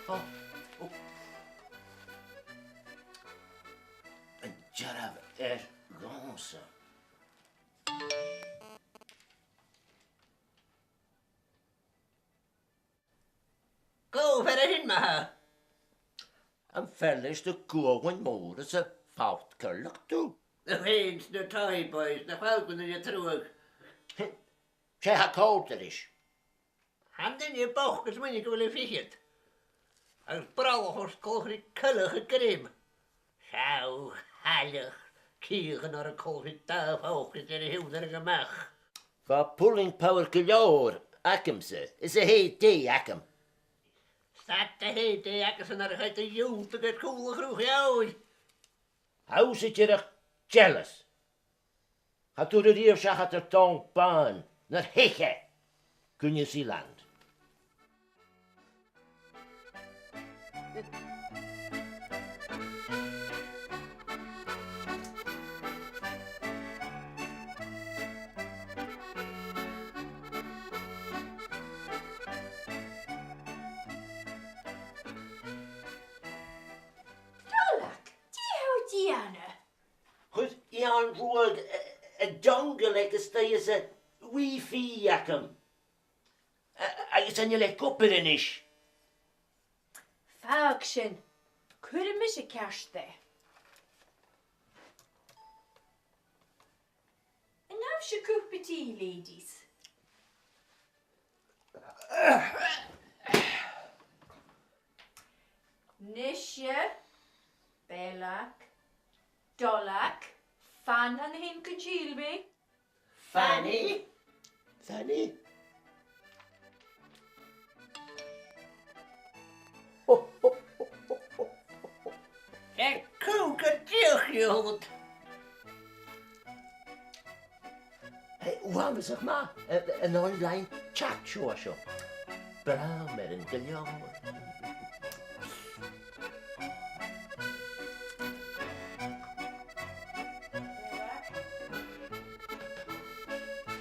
Oh. Een jarab gonse. Go verder maar. Een felles de koeien moren ze fout kurlig toe. De eens de toy boys, de falken in je terug. Zij ha kouter is. Handen je bochtjes moet ik willen vissen. Als brouwers kogen ik kullige krim. Zo heilig. Kiegen naar een koolje tuifhoogjes in de hilderige mag. Va pulling power kiljoor. Akkem ze. Is een heet die akkem. Staat de hete jakken naar uit de joel te het koele groeg jou. Hoe zit je er jealous? Gaat door de rief zag er tong paan. Naar hikke. Kun je zien land. Goed, Jan voert een jungle is dat je ze wifi jakken. Je zijn jullie koppen in is. Falksen, kunnen we ze kersten? En nou is je cup of tea, ladies. Nisje, Belak, Dolak, Fan en Hinke Jilby. Fanny? Fanny? Ik kook het je goed. Hoe hebben we zeg maar een online chatshow zo? Brouw met een giljoor.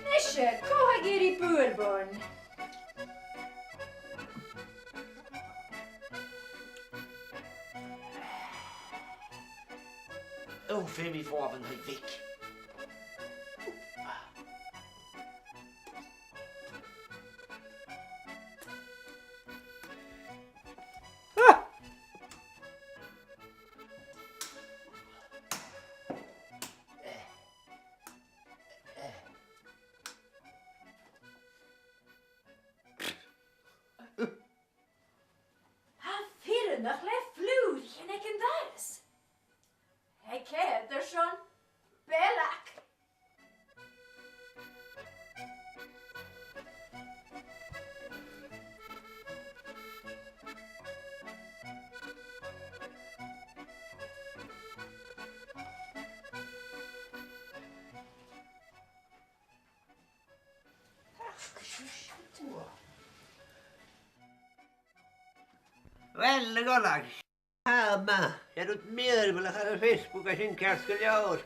Nisje, koha geri bourbon. Oh, Femi voor een week. Ha, vieren nog lef vloed, en ik en dat is. Ik heb er schon Belak. Wel, gollag. Ah, ma. Je doet meer willen gaan op Facebook als in kerstgeljoor.